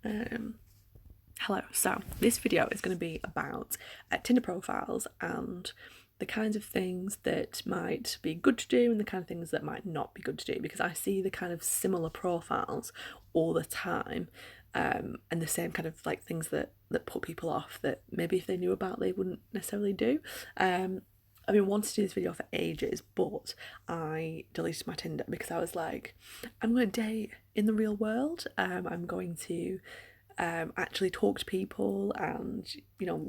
Hello, so this video is going to be about Tinder profiles and the kinds of things that might be good to do and the kind of things that might not be good to do, because I see the kind of similar profiles all the time, and the same kind of like things that put people off that maybe if they knew about they wouldn't necessarily do. I've been wanting to do this video for ages, but I deleted my Tinder because I was like, I'm going to date in the real world. I'm going to actually talk to people and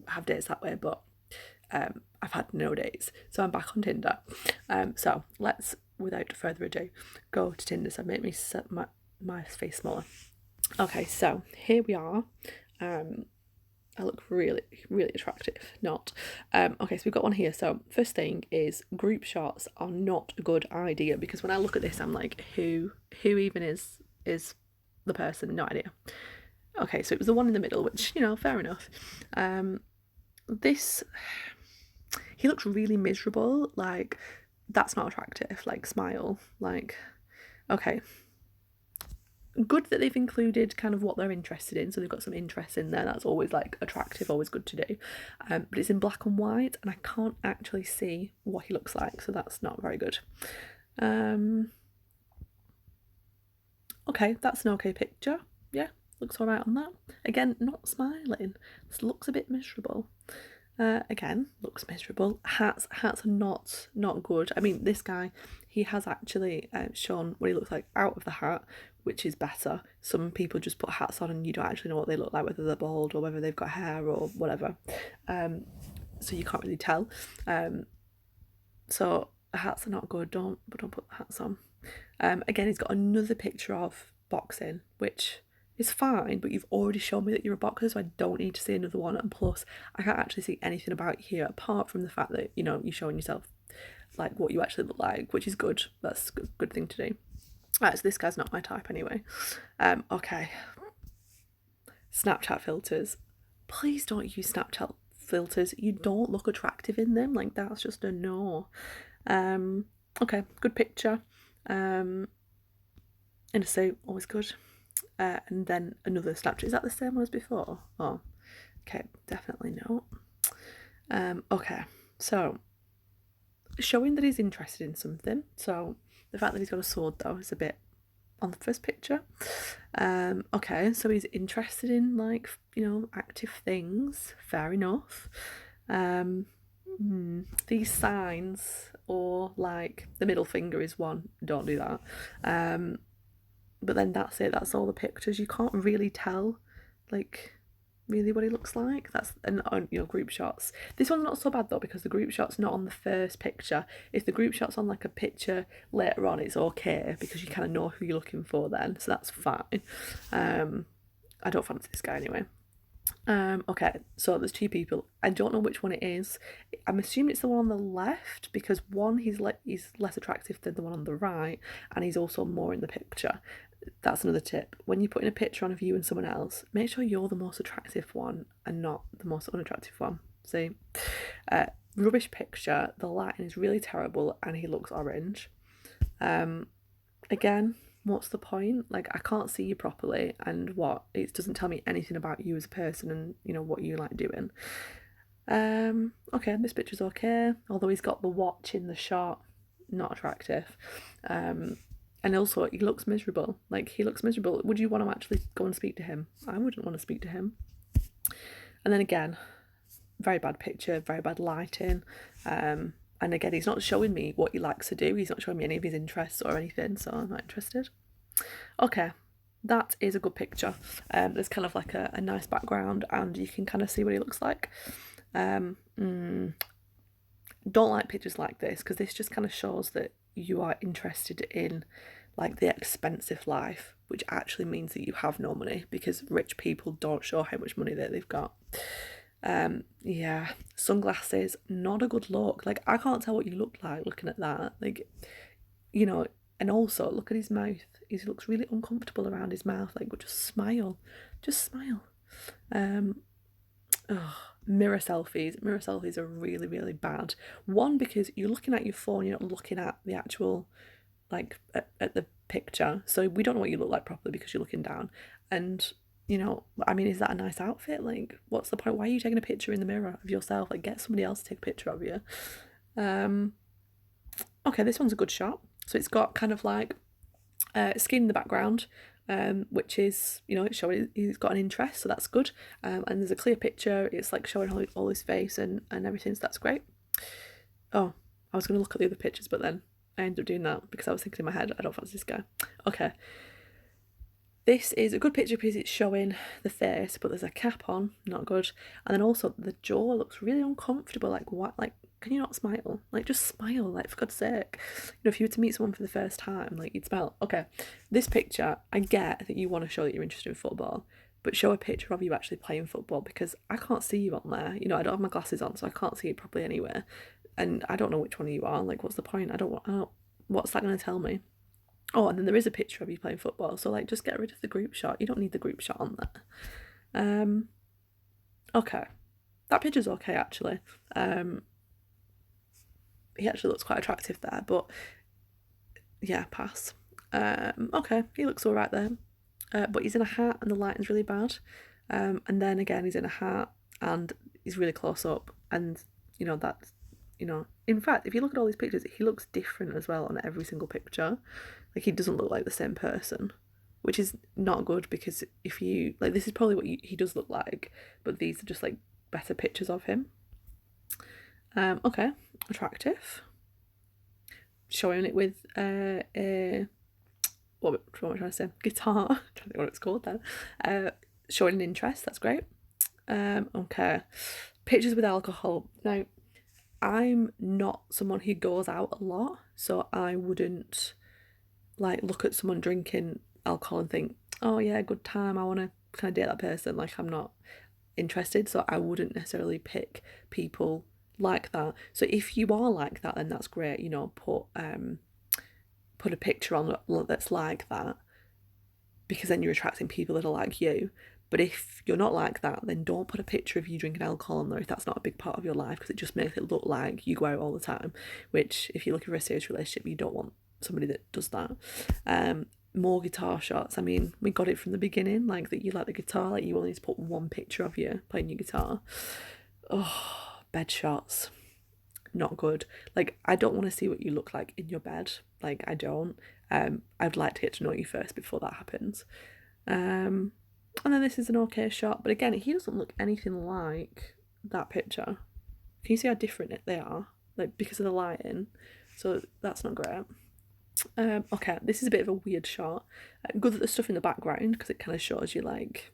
have dates that way, but I've had no dates, so I'm back on Tinder. So let's, without further ado, go to Tinder. So make me set my face smaller. Okay, so here we are. I look really, really attractive. Not. Okay, so we've got one here. So first thing is group shots are not a good idea, because when I look at this, I'm like, who even is the person? No idea. Okay, so it was the one in the middle, which, fair enough. This, he looks really miserable. Like, that's not attractive. Like, smile. Like, okay. Good that they've included kind of what they're interested in, so they've got some interest in there. That's always like attractive, always good to do. But it's in black and white, and I can't actually see what he looks like, so that's not very good. Okay, that's an okay picture. Yeah, looks alright on that. Again, not smiling. This looks a bit miserable. Again, looks miserable. Hats are not good. I mean, this guy, he has actually shown what he looks like out of the hat, which is better. Some people just put hats on and you don't actually know what they look like, whether they're bald or whether they've got hair or whatever. So you can't really tell. So hats are not good. Don't put hats on. Again, he's got another picture of boxing, which is fine, but you've already shown me that you're a boxer, so I don't need to see another one. And plus, I can't actually see anything about you here apart from the fact that, you're showing yourself like what you actually look like, which is good. That's a good thing to do. Right, so this guy's not my type anyway. Okay. Snapchat filters. Please don't use Snapchat filters. You don't look attractive in them. Like, that's just a no. Okay, good picture. In a suit, always good. And then another Snapchat. Is that the same one as before? Oh, okay, definitely not. Okay, so showing that he's interested in something. So the fact that he's got a sword, though, is a bit on the first picture. Okay, so he's interested in, like, active things. Fair enough. These signs, or like the middle finger is one. Don't do that. But then that's it. That's all the pictures. You can't really tell, like, really what he looks like. That's, and group shots. This one's not so bad though, because the group shot's not on the first picture. If the group shot's on like a picture later on, it's okay because you kind of know who you're looking for then, so that's fine. I don't fancy this guy anyway. Okay, so there's two people. I don't know which one it is. I'm assuming it's the one on the left, because one, he's less attractive than the one on the right, and he's also more in the picture. That's another tip. When you're putting a picture on of you and someone else, make sure you're the most attractive one and not the most unattractive one. See? Rubbish picture. The lighting is really terrible and he looks orange. Again, what's the point? Like, I can't see you properly, and it doesn't tell me anything about you as a person and what you like doing. Okay, this picture's okay, although he's got the watch in the shot. Not attractive. And also, he looks miserable. Like, he looks miserable. Would you want to actually go and speak to him? I wouldn't want to speak to him. And then again, very bad picture, very bad lighting. And again, he's not showing me what he likes to do. He's not showing me any of his interests or anything, so I'm not interested. Okay, that is a good picture. There's kind of like a nice background, and you can kind of see what he looks like. Don't like pictures like this, because this just kind of shows that you are interested in like the expensive life, which actually means that you have no money, because rich people don't show how much money that they've got. Yeah, sunglasses, not a good look. Like, I can't tell what you look like looking at that. Like, and also look at his mouth. He looks really uncomfortable around his mouth. Like, just smile. Mirror selfies. Mirror selfies are really, really bad. One, because you're looking at your phone, you're not looking at the actual, like, at the picture. So we don't know what you look like properly because you're looking down. And you know, I mean, is that a nice outfit? Like, what's the point? Why are you taking a picture in the mirror of yourself? Like, get somebody else to take a picture of you. Okay, this one's a good shot. So it's got kind of like skin in the background, which is, you know, it's showing he's got an interest, so that's good. And there's a clear picture. It's like showing all his face and everything, so that's great. Oh, I was going to look at the other pictures, but then I ended up doing that because I was thinking in my head, I don't fancy this guy. Okay. This is a good picture because it's showing the face, but there's a cap on, not good. And then also the jaw looks really uncomfortable. Like, what? Like, can you not smile? Like, just smile. Like, for God's sake. You know, if you were to meet someone for the first time, like, you'd smile. Okay, this picture, I get that you want to show that you're interested in football, but show a picture of you actually playing football because I can't see you on there. You know, I don't have my glasses on, so I can't see it properly anywhere. And I don't know which one of you are. Like, what's the point? What's that going to tell me? Oh, and then there is a picture of you playing football. So, like, just get rid of the group shot. You don't need the group shot on there. Okay. That picture's okay, actually. He actually looks quite attractive there, but yeah, pass. Okay, he looks all right there. But he's in a hat and the lighting's really bad. And then again, he's in a hat and he's really close up. And, you know, that's, you know, in fact, if you look at all these pictures, he looks different as well on every single picture. Like, he doesn't look like the same person, which is not good because if you, like, this is probably what he does look like, but these are just, like, better pictures of him. Okay, attractive. Showing it with what am I trying to say? Guitar. I'm trying to think what it's called then. Showing an interest, that's great. Okay. Pictures with alcohol. Now, I'm not someone who goes out a lot, so I wouldn't like look at someone drinking alcohol and think, oh yeah, good time, I want to kind of date that person. Like, I'm not interested, so I wouldn't necessarily pick people like that. So if you are like that, then that's great. You know, put a picture on that's like that, because then you're attracting people that are like you. But if you're not like that, then don't put a picture of you drinking alcohol on there if that's not a big part of your life, because it just makes it look like you go out all the time, which if you're looking for a serious relationship, you don't want somebody that does that. More guitar shots. I mean, we got it from the beginning, like that you like the guitar, like you only need to put one picture of you playing your guitar. Oh, bed shots. Not good. Like, I don't want to see what you look like in your bed. Like, I don't. I'd like to get to know you first before that happens. And then this is an okay shot, but again, he doesn't look anything like that picture. Can you see how different they are? Like, because of the lighting. So that's not great. Okay, this is a bit of a weird shot. Good that there's stuff in the background because it kind of shows you, like,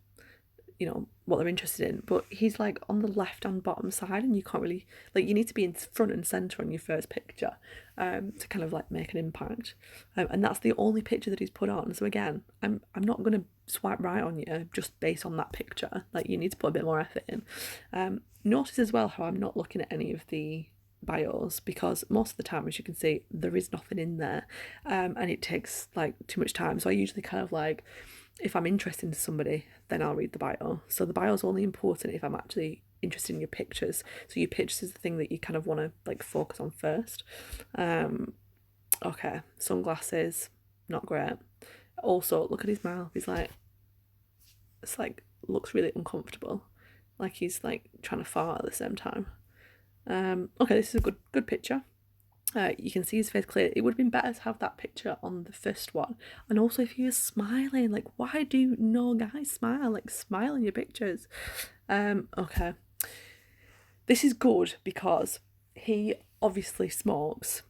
you know, what they're interested in, but he's like on the left and bottom side and you can't really, like, you need to be in front and center on your first picture to kind of like make an impact, and that's the only picture that he's put on. So again, I'm not going to swipe right on you just based on that picture. Like, you need to put a bit more effort in. Notice as well how I'm not looking at any of the bios, because most of the time, as you can see, there is nothing in there, and it takes like too much time. So I usually kind of like, if I'm interested in somebody, then I'll read the bio. So the bio is only important if I'm actually interested in your pictures. So your pictures is the thing that you kind of want to like focus on first. Okay, sunglasses, not great. Also, look at his mouth. He's like, it's like, looks really uncomfortable. Like he's like trying to fart at the same time. Okay, this is a good picture. You can see his face clear. It would have been better to have that picture on the first one. And also, if he was smiling, like, why do no guys smile? Like, smile in your pictures. Okay. This is good because he obviously smokes.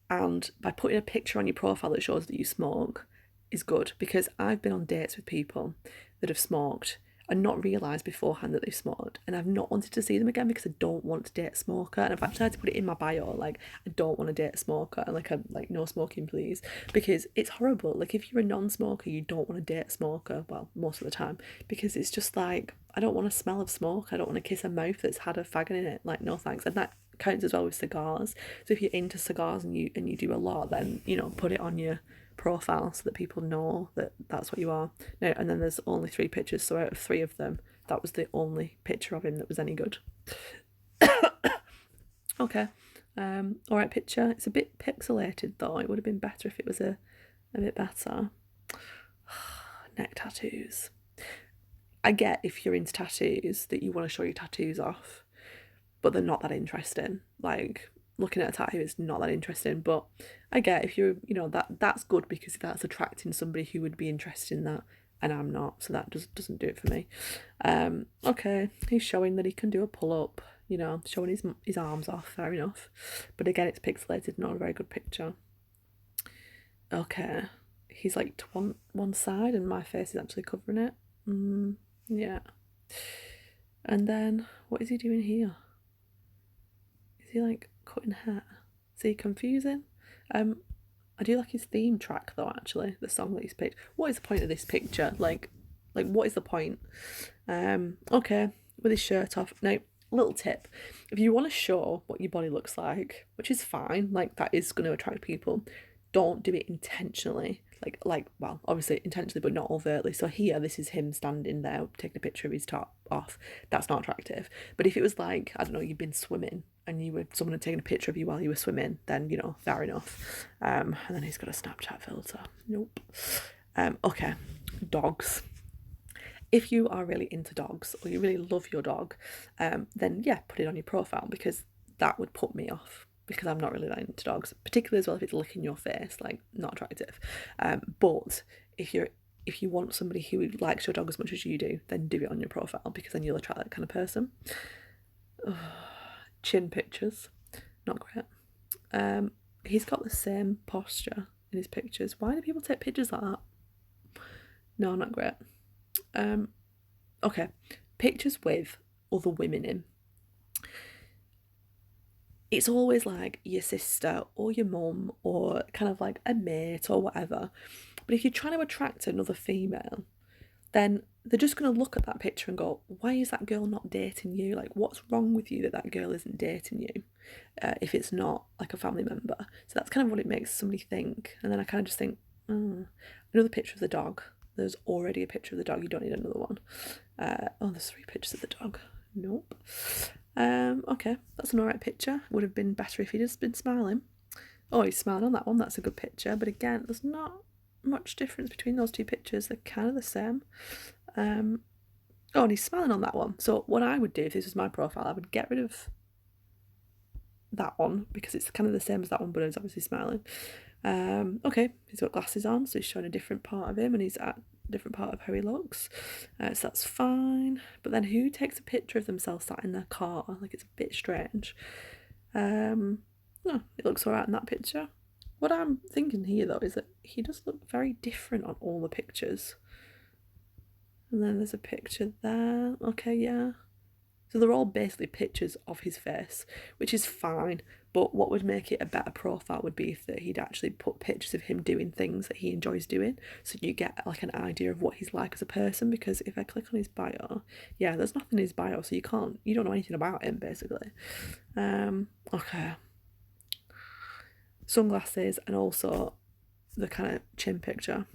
And by putting a picture on your profile that shows that you smoke is good, because I've been on dates with people that have smoked and not realised beforehand that they've smoked, and I've not wanted to see them again because I don't want to date a smoker. And I've actually had to put it in my bio, like, I don't want to date a smoker, and like, I'm like, no smoking please, because it's horrible. Like, if you're a non-smoker, you don't want to date a smoker, well, most of the time, because it's just like, I don't want to smell of smoke, I don't want to kiss a mouth that's had a faggot in it, like, no thanks. And that counts as well with cigars. So if you're into cigars and you do a lot, then, you know, put it on your profile so that people know that that's what you are. Now, and then there's only 3 pictures, so out of 3 of them, that was the only picture of him that was any good. Okay, all right picture. It's a bit pixelated though. It would have been better if it was a bit better. Neck tattoos. I get if you're into tattoos that you want to show your tattoos off, but they're not that interesting. Like looking at a tattoo is not that interesting, but I get if you're, that's good because that's attracting somebody who would be interested in that, and I'm not, so that doesn't do it for me. Okay, he's showing that he can do a pull up, showing his arms off. Fair enough, but again, it's pixelated, not a very good picture. Okay, he's like to one side, and my face is actually covering it. Yeah. And then what is he doing here? Is he like cutting hair? Is he confusing? I do like his theme track though. Actually, the song that he's picked. What is the point of this picture? Like what is the point? Okay, with his shirt off. Now, little tip: if you want to show what your body looks like, which is fine, like that is going to attract people, don't do it intentionally. Well, obviously intentionally, but not overtly. So here, this is him standing there taking a picture of his top off. That's not attractive. But if it was like, I don't know, you'd been swimming and someone had taken a picture of you while you were swimming, then fair enough. And then he's got a Snapchat filter. Nope. Okay, dogs. If you are really into dogs or you really love your dog, then yeah, put it on your profile, because that would put me off, because I'm not really that into dogs, particularly as well if it's licking your face, like not attractive. But if you want somebody who likes your dog as much as you do, then do it on your profile, because then you'll attract that kind of person. Chin pictures, not great. He's got the same posture in his pictures. Why do people take pictures like that? No, not great. Okay, pictures with other women in. It's always like your sister or your mum or kind of like a mate or whatever. But if you're trying to attract another female, then they're just going to look at that picture and go, why is that girl not dating you? Like, what's wrong with you that that girl isn't dating you, if it's not like a family member? So that's kind of what it makes somebody think. And then I kind of just think, another picture of the dog. There's already a picture of the dog. You don't need another one. There's 3 pictures of the dog. Nope. Okay, that's an alright picture. Would have been better if he'd just been smiling. Oh, he's smiling on that one. That's a good picture. But again, there's not much difference between those 2 pictures. They're kind of the same. And he's smiling on that one. So what I would do if this was my profile, I would get rid of that one because it's kind of the same as that one, but he's obviously smiling. Okay, he's got glasses on, so he's showing a different part of him, and he's at a different part of how he looks. So that's fine. But then who takes a picture of themselves sat in their car? Like, it's a bit strange. It looks alright in that picture. What I'm thinking here though is that he does look very different on all the pictures. And then there's a picture there. Okay, yeah. So they're all basically pictures of his face, which is fine. But what would make it a better profile would be if he'd actually put pictures of him doing things that he enjoys doing, so you get like an idea of what he's like as a person. Because if I click on his bio, yeah, there's nothing in his bio, so you don't know anything about him basically. Okay. Sunglasses, and also the kind of chin picture.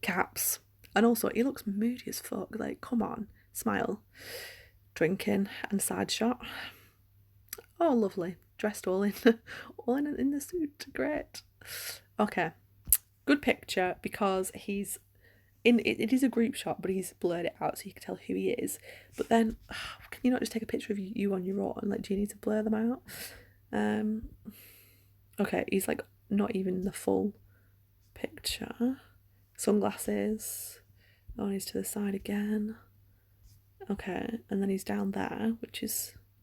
Caps. And also he looks moody as fuck. Like, come on, smile. Drinking and side shot. Oh, lovely. Dressed all in in the suit. Great. Okay. Good picture because he's in it is a group shot, but he's blurred it out so you can tell who he is. But then can you not just take a picture of you on your own? Like, do you need to blur them out? Okay, he's like not even the full picture. Sunglasses. Oh, he's to the side again. Okay, and then he's down there,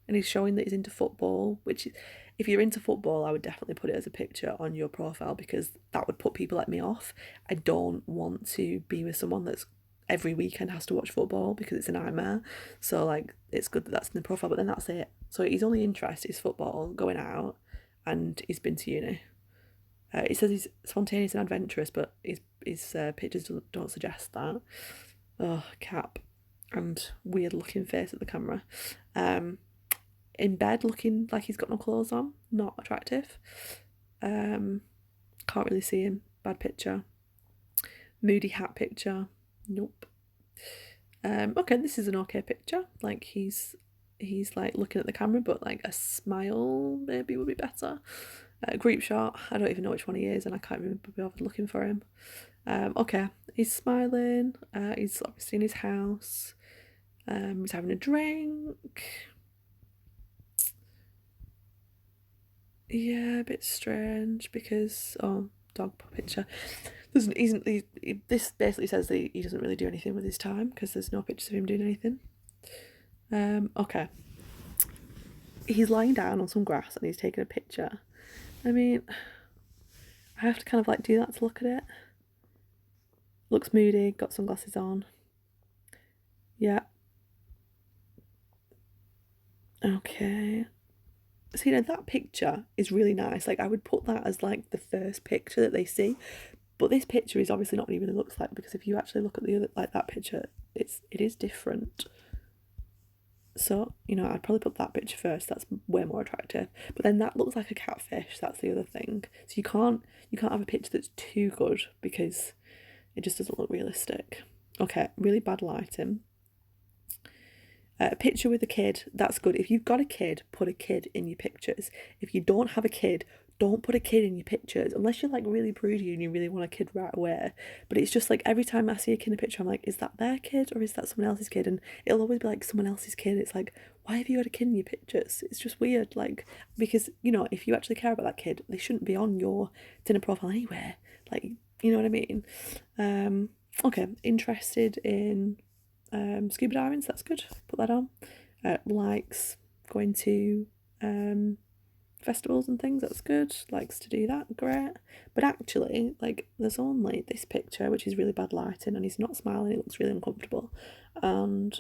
and he's showing that he's into football, which, if you're into football, I would definitely put it as a picture on your profile, because that would put people like me off. I don't want to be with someone that's every weekend has to watch football, because it's a nightmare. So like, it's good that that's in the profile, but then that's it. So his only interest is football, going out, and he's been to uni. It says he's spontaneous and adventurous, but his pictures don't suggest that. Oh, cap. And weird looking face at the camera. In bed looking like he's got no clothes on. Not attractive. Can't really see him. Bad picture. Moody hat picture. Nope. Okay, this is an okay picture. Like, he's like looking at the camera, but like a smile maybe would be better. Group shot. I don't even know which one he is, and I can't remember bothered looking for him. Okay, he's smiling. He's obviously in his house. He's having a drink. Yeah, a bit strange because dog picture. This basically says that he doesn't really do anything with his time because there's no pictures of him doing anything. Okay. He's lying down on some grass and he's taking a picture. I mean, I have to kind of like do that to look at it. Looks moody, got sunglasses on. Yeah. Okay. So, that picture is really nice. Like, I would put that as like the first picture that they see. But this picture is obviously not what he really looks like, because if you actually look at the other, like that picture, it is different. So, I'd probably put that picture first. That's way more attractive. But then that looks like a catfish. That's the other thing. So you can't have a picture that's too good because it just doesn't look realistic. Okay, really bad lighting. A picture with a kid, that's good. If you've got a kid, put a kid in your pictures. If you don't have a kid, don't put a kid in your pictures unless you're like really broody and you really want a kid right away. But it's just like every time I see a kid in a picture, I'm like, is that their kid or is that someone else's kid? And it'll always be like someone else's kid. It's like, why have you got a kid in your pictures? It's just weird. Like, because, if you actually care about that kid, they shouldn't be on your Tinder profile anywhere. Like, you know what I mean? Okay, interested in scuba diving, so that's good. Put that on. Likes going to festivals and things, that's good. Likes to do that, great. But actually, like, there's only this picture, which is really bad lighting, and he's not smiling, it looks really uncomfortable. And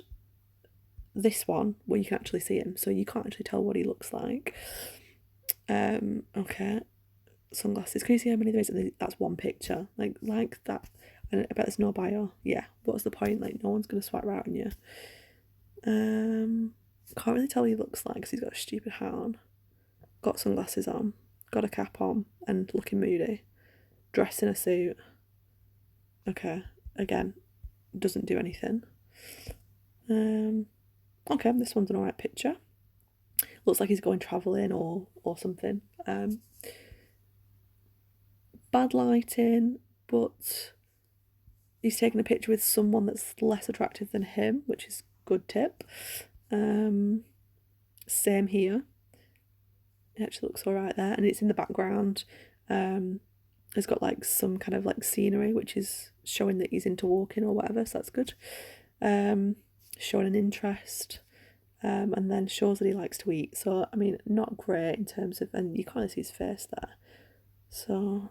this one, where you can actually see him, so you can't actually tell what he looks like. Okay. Sunglasses. Can you see how many there is? That's one picture. Like that. And I bet there's no bio. Yeah. What's the point? Like, no one's gonna swipe right on you. Can't really tell what he looks like because he's got a stupid hat on. Got sunglasses on. Got a cap on and looking moody. Dressed in a suit. Okay. Again, doesn't do anything. Okay, this one's an alright picture. Looks like he's going travelling or something. Bad lighting, but he's taking a picture with someone that's less attractive than him, which is good tip. Same here. It actually looks alright there, and it's in the background. It's got like some kind of like scenery, which is showing that he's into walking or whatever, so that's good. Showing an interest. And then shows that he likes to eat. So, I mean, not great in terms of, and you can't see his face there. So,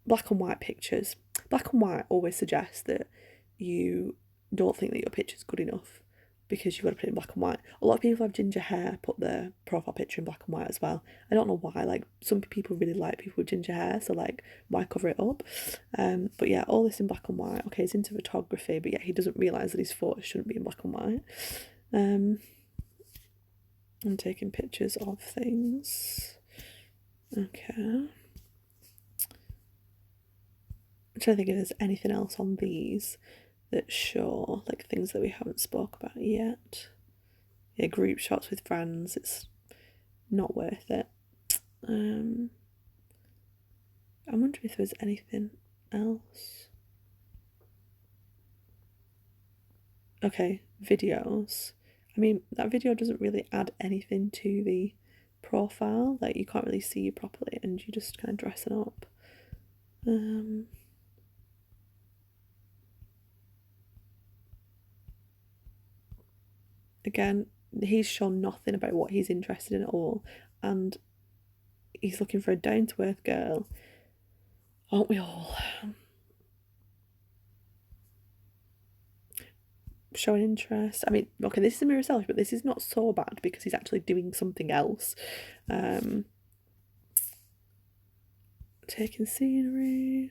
black and white pictures. Black and white always suggests that you don't think that your picture's good enough because you've got to put it in black and white. A lot of people have ginger hair, put their profile picture in black and white as well. I don't know why. Like, some people really like people with ginger hair, so like, why cover it up? But yeah, all this in black and white. Okay, he's into photography, but yeah, he doesn't realise that his photos shouldn't be in black and white. And taking pictures of things. Okay. I'm trying to think if there's anything else on these that show like things that we haven't spoke about yet. Yeah, group shots with friends, it's not worth it. I'm wondering if there's anything else. Okay, videos. I mean, that video doesn't really add anything to the profile. Like, you can't really see you properly and you're just kind of dressing up. Again, he's shown nothing about what he's interested in at all, and he's looking for a down-to-earth girl. Aren't we all? Showing interest. I mean, okay, this is a mirror selfie, but this is not so bad because he's actually doing something else. Taking scenery.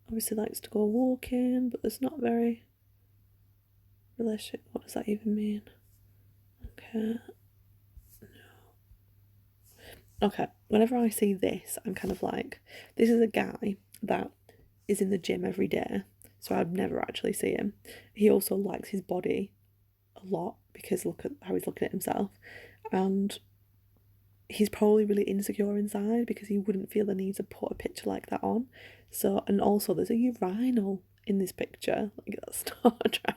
Obviously likes to go walking, but there's not very relationship. What does that even mean? Okay. No. Okay, whenever I see this, I'm kind of like, this is a guy that is in the gym every day, so I'd never actually see him. He also likes his body a lot because look at how he's looking at himself, and he's probably really insecure inside because he wouldn't feel the need to put a picture like that on. So, and also there's a urinal in this picture. Like, that's not attractive.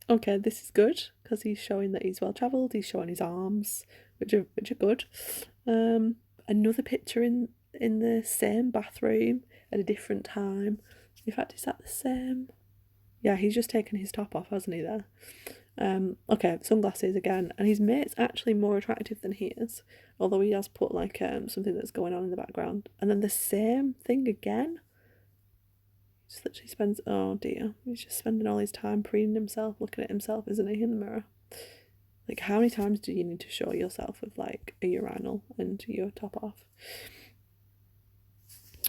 Okay, this is good because he's showing that he's well travelled. He's showing his arms, which are good. Another picture in the same bathroom at a different time. In fact, is that the same? Yeah, he's just taken his top off, hasn't he, there? Okay, sunglasses again, and his mate's actually more attractive than he is, although he has put like something that's going on in the background. And then the same thing again. He just literally spends, oh dear, he's just spending all his time preening himself, looking at himself, isn't he, in the mirror? Like, how many times do you need to show yourself with like a urinal and your top off?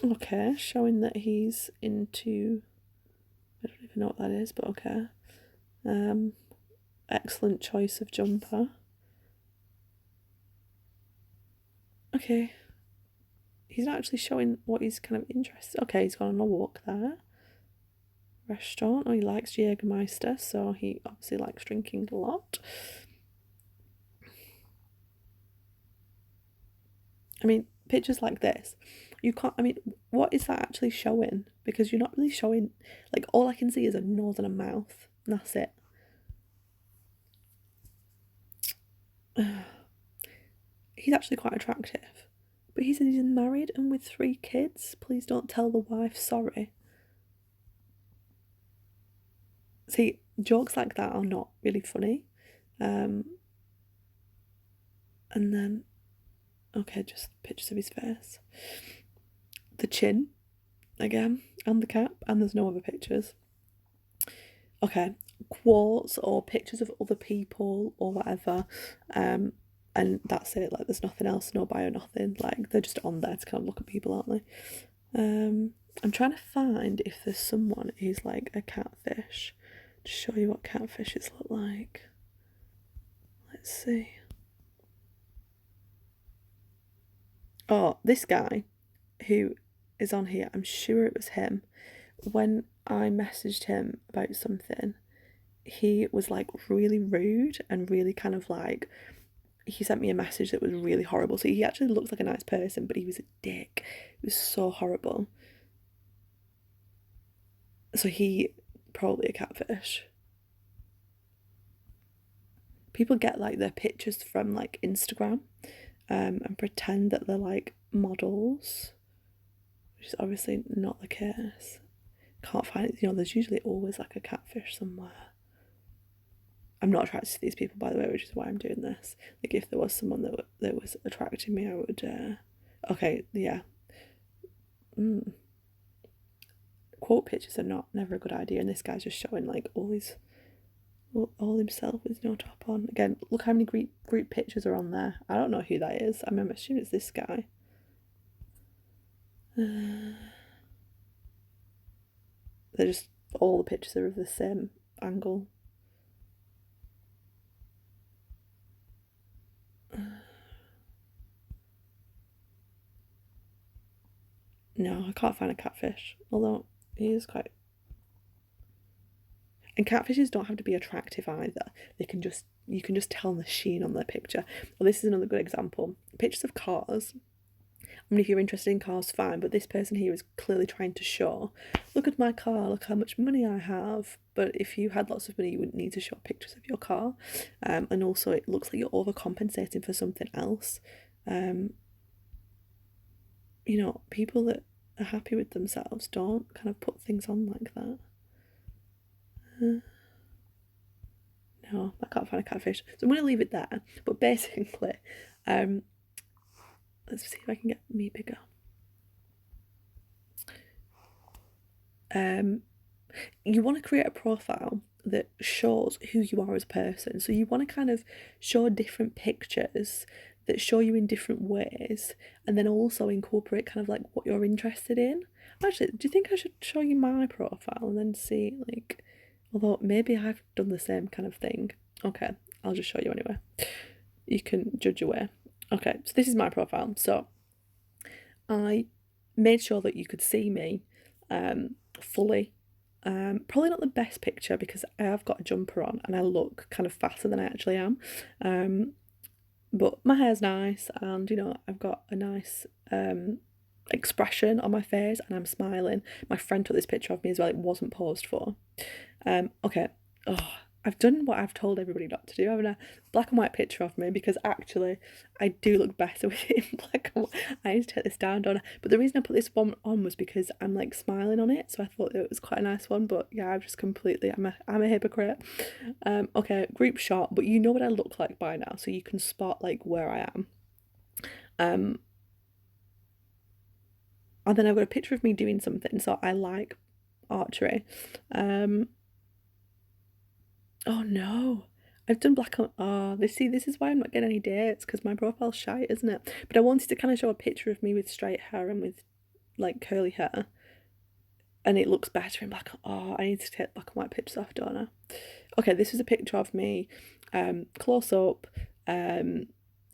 Okay, showing that he's into, I don't even know what that is, but okay. Excellent choice of jumper. Okay. He's not actually showing what he's kind of interested. Okay, he's gone on a walk there. Restaurant. Oh, he likes Jägermeister, so he obviously likes drinking a lot. I mean, pictures like this, you can't. I mean, what is that actually showing? Because you're not really showing. Like, all I can see is a nose and a mouth, and that's it. He's actually quite attractive. But he said he's married and with 3 kids. Please don't tell the wife sorry. See, jokes like that are not really funny. And then, okay, just pictures of his face. The chin, again, and the cap, and there's no other pictures. Okay, quotes or pictures of other people or whatever. And that's it. Like, there's nothing else, no bio, nothing. Like, they're just on there to kind of look at people, aren't they? I'm trying to find if there's someone who's like a catfish to show you what catfishes look like. Let's see. Oh, this guy who is on here, I'm sure it was him. When I messaged him about something, he was like really rude and really kind of like, he sent me a message that was really horrible. So he actually looks like a nice person, but he was a dick. It was so horrible. So he probably a catfish. People get like their pictures from like Instagram, and pretend that they're like models, which is obviously not the case. Can't find it. You know, there's usually always like a catfish somewhere. I'm not attracted to these people, by the way, which is why I'm doing this. Like, if there was someone that was attracting me, I would. Okay, yeah. Quote pictures are never a good idea, and this guy's just showing like all himself with no top on. Again, look how many group pictures are on there. I don't know who that is. I'm assuming it's this guy. They're just all the pictures are of the same angle. No, I can't find a catfish. Although he is quite. And catfishes don't have to be attractive either. You can just tell the sheen on their picture. Well, this is another good example. Pictures of cars. I mean, if you're interested in cars, fine. But this person here is clearly trying to show, look at my car, look how much money I have. But if you had lots of money, you wouldn't need to show pictures of your car. And also, it looks like you're overcompensating for something else. You know, people that are happy with themselves don't kind of put things on like that. No, I can't find a catfish. So I'm going to leave it there. But basically, let's see if I can get me bigger. You want to create a profile that shows who you are as a person. So you want to kind of show different pictures that show you in different ways, and then also incorporate kind of like what you're interested in. Actually, do you think I should show you my profile and then see, like, although maybe I've done the same kind of thing. Okay, I'll just show you anyway. You can judge away. Okay, so this is my profile. So I made sure that you could see me fully. Probably not the best picture because I have got a jumper on and I look kind of fatter than I actually am. But my hair's nice, and I've got a nice expression on my face, and I'm smiling. My friend took this picture of me as well. It wasn't posed for. Okay. Oh, I've done what I've told everybody not to do. Having a black and white picture of me, because actually I do look better with it in black and white. I need to take this down, don't I? But the reason I put this one on was because I'm like smiling on it, so I thought it was quite a nice one. But yeah, I've just completely I'm a hypocrite. Okay, group shot, but you know what I look like by now, so you can spot like where I am. And then I've got a picture of me doing something, so I like archery. Oh no. I've done black on. Oh, this is why I'm not getting any dates, because my profile's shite, isn't it? But I wanted to kind of show a picture of me with straight hair and with like curly hair, and it looks better in black. Oh, I need to take black and white pictures off, don't I? Okay, this was a picture of me, close up. I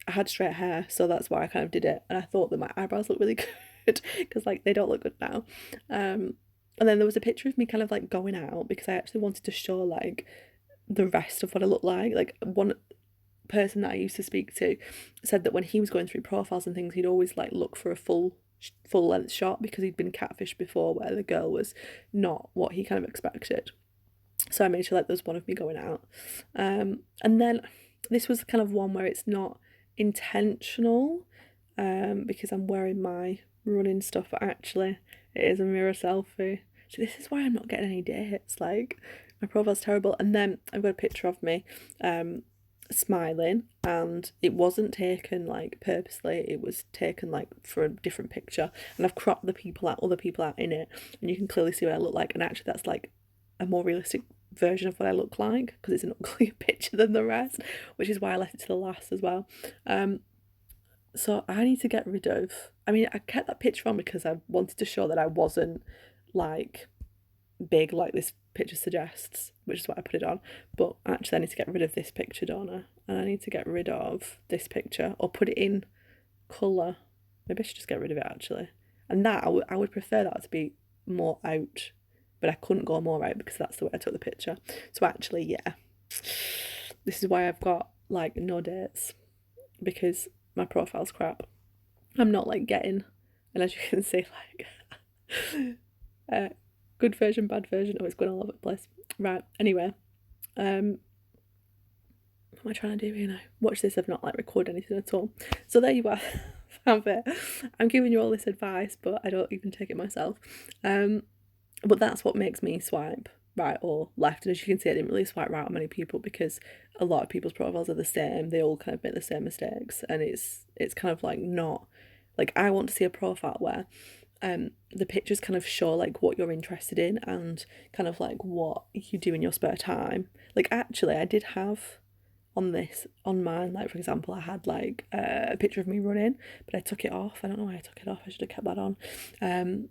had straight hair, so that's why I kind of did it, and I thought that my eyebrows looked really good because like they don't look good now. And then there was a picture of me kind of like going out, because I actually wanted to show like the rest of what I look like. Like, one person that I used to speak to said that when he was going through profiles and things, he'd always like look for a full length shot, because he'd been catfished before where the girl was not what he kind of expected. So I made sure like there was one of me going out. And then this was kind of one where it's not intentional, because I'm wearing my running stuff, but actually it is a mirror selfie. So this is why I'm not getting any dates. Like, my profile's terrible. And then I've got a picture of me smiling, and it wasn't taken like purposely, it was taken like for a different picture, and I've cropped other people out in it, and you can clearly see what I look like. And actually that's like a more realistic version of what I look like, because it's an uglier picture than the rest, which is why I left it to the last as well. So I need to get rid of. I mean, I kept that picture on because I wanted to show that I wasn't like big like this picture suggests, which is why I put it on. But actually, I need to get rid of this picture, don't I? And I need to get rid of this picture, or put it in colour. Maybe I should just get rid of it actually. And that I would prefer that to be more out, but I couldn't go more out because that's the way I took the picture. So actually, yeah, this is why I've got like no dates, because my profile's crap. I'm not like getting, and as you can see, like good version, bad version. Oh, it's going all over the place. Right. Anyway, what am I trying to do here now? Watch this. I've not like recorded anything at all. So there you are. Found it. I'm giving you all this advice, but I don't even take it myself. But that's what makes me swipe right or left. And as you can see, I didn't really swipe right on many people, because a lot of people's profiles are the same. They all kind of make the same mistakes, and it's kind of like not like, I want to see a profile where the pictures kind of show like what you're interested in, and kind of like what you do in your spare time. Like, actually, I did have on mine, like for example, I had like a picture of me running, but I took it off. I don't know why I took it off. I should have kept that on.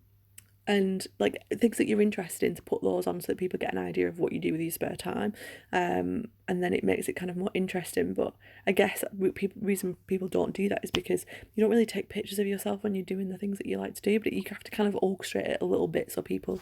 And like things that you're interested in, to put those on so that people get an idea of what you do with your spare time, and then it makes it kind of more interesting. But I guess reason people don't do that is because you don't really take pictures of yourself when you're doing the things that you like to do, but you have to kind of orchestrate it a little bit so people